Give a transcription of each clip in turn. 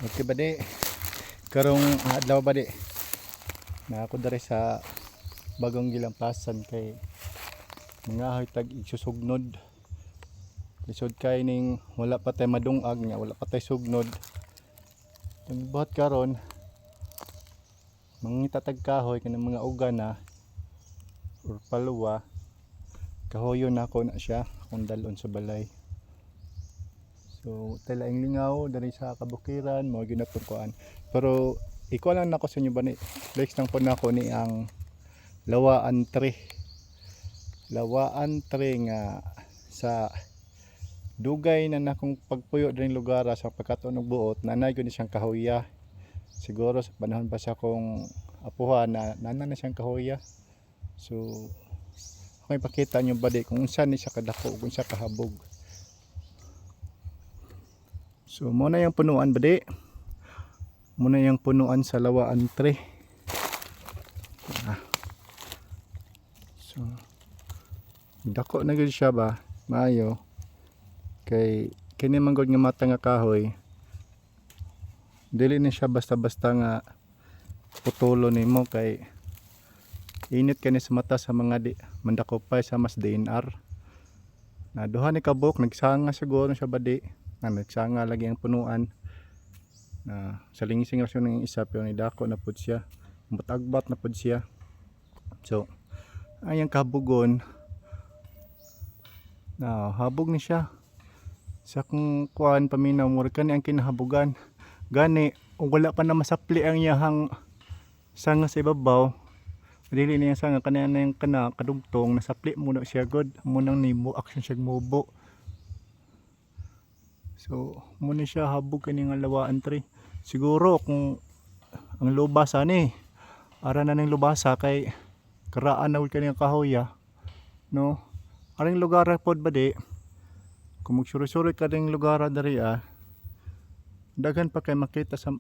Okay ba di? Karong adlaw ba di? Na ako diri sa bagong gilampasan kay mga tag igsusugnod. Lisod kay ning wala pa tay madungag nga wala pa tay sugnod. Ang buhat karon mangita tag kahoy kanang mga uga na or paluwa. Kahoyon ako na siya akong dalon sa balay. So talaing lingaw dari sa kabukiran mo ginatungkuan. Pero iko lang nako sa inyo ba ni flex lang po nako ni ang lawaan tre. Lawaan tre nga sa dugay na nakong pagpuyo din lugar sa pagkatunog buot nanay ko ni siyang kahoya. Siguro sa panahon pa sa akong apuhan na nana na siyang kahoya. So ako ipakita nyo ba di kung saan ni siya kadako kung siya kahabog. So muna yung punuan ba di? Muna yung punuan sa lawaan tre. So dako na gud siya ba? Maayo. Kay kini man gud nga mata nga kahoy. Dili na siya basta-basta nga putulo nimo kay init kani sa mata sa mga di mandakopay sa mas DNR. Na duha ni kabuk nagsanga siguro siya ba di? Nagsanga lagi ang punuan. Na sa lingising rasyon ng isa pero ni dako na pud siya. Mutagbat na pud siya. So ayang kabugon na habog ni siya. Sa kung kuan paminaw mo kani ang kinahabugan. Gani wala pa na masapli ang iyahang sanga sa ibabaw. Dili niya sanga kanina na yung kadugtong nasapli mo na siya god munang nimo action siya mubo. So muna siya habog kani nga lawaan tre. Siguro kung ang lubasa ni ara na ning lubasa kay karaan na kani ang kahoya no. Aring lugar pod ba di kung magsuri-suri ka ning lugar diri daghan pa kay makita sa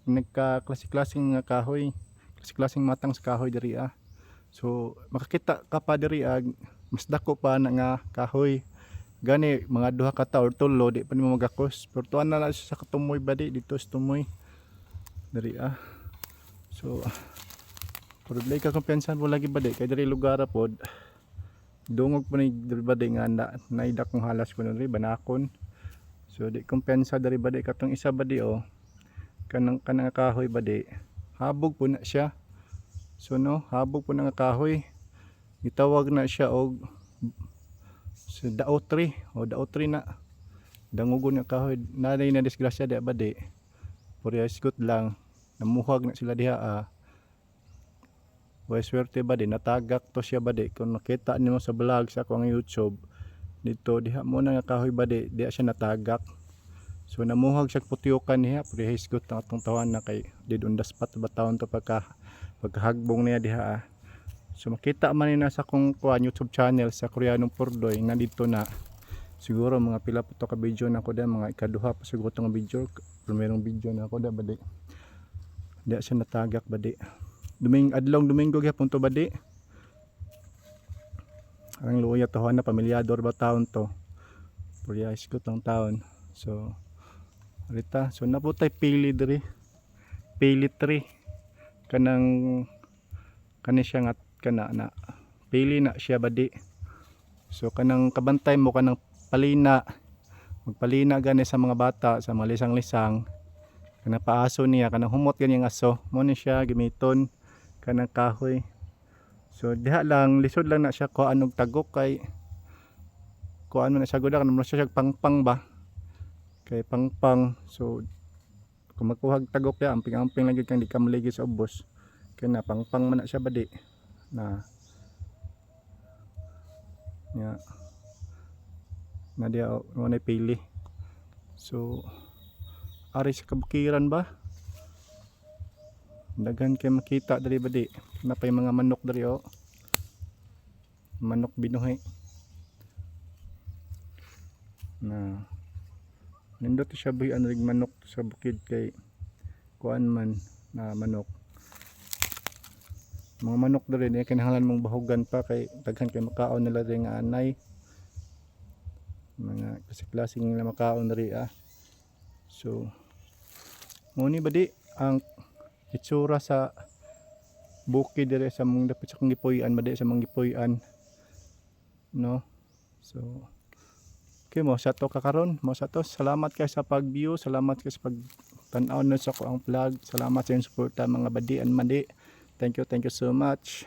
nagka-klase-klaseng nga kahoy, klase-klaseng matang sa kahoy diri So makakita ka pa diri mas dako pa na nga kahoy. Gani mga duha ka taon tulo di pa nimo magakos. Pero tuan na siya sa katumoy ba di dito sa tumoy diri So pero dili ka kumpiyansan mo lagi ba di kay diri lugar pod dungog pa ni diri ba di nga naida kong halas ko diri banakon. So di kumpiyansa diri ba di katong isa ba di kanang kahoy ba di habog po na siya. So no habog po na nga kahoy gitawag na siya og so daotri o daotri na dangugon nga kahoy nanay na disgrasya di ba di puriyas good lang namuhag na sila diha way swerte ba di natagak to siya ba di kung nakita nimo sa vlog sa akong YouTube dito diha mo na nga kahoy ba di diha siya natagak. So namuhag siya putiyukan niya puriyas good ang atong tawan na kay did undas pat ba taon to pagkahagbong niya diha So makita man ni sa akong YouTube channel sa Koreanong Purdoy na dito na siguro mga pila pa to ka video na ako da mga ikaduha pa siguro tong video primerong video na ako da badi di siya natagak badi adlong Domingo gyapon to badi ang luya to na pamilyador ba taon to puriyas ko tong taon. So rita so naputay pili diri pili tree kanang kani siya nga kana na pili na siya badi. So kanang kabantay mo kanang palina magpalina gani sa mga bata sa mga lisang-lisang kanang paaso niya kanang humot gani ang aso mo ni siya gimiton kanang kahoy. So diha lang lisod lang na siya kuan og tagok kay kuan na siya gud kanang siya pangpang ba kay pangpang. So kung magkuhag tagok ya amping-amping lang gyud kang di ka maligi sa ubos kay na pangpang man na siya badi na dia mo na pili. So ari sa kabukiran ba daghan kay makita diri badi napay mga manok diri manok binuhay na nindot siya buhi rig manok sa bukid kay kuan man na manok mga manok diri ni kinahanglan mong bahugan pa kay daghan kay makaon nila diri nga anay mga kasi klaseng nila makaon diri So Muni ba di ang itsura sa bukid dire sa mong dapat sa gipuy-an ba di sa mong gipuy-an, no? So okay mo sa to kakaron mo sa to. Salamat kay sa pag-view, salamat kay sa pag tan-aw no sa ko ang vlog. Salamat sa inyong suporta mga badi and madi. Thank you so much.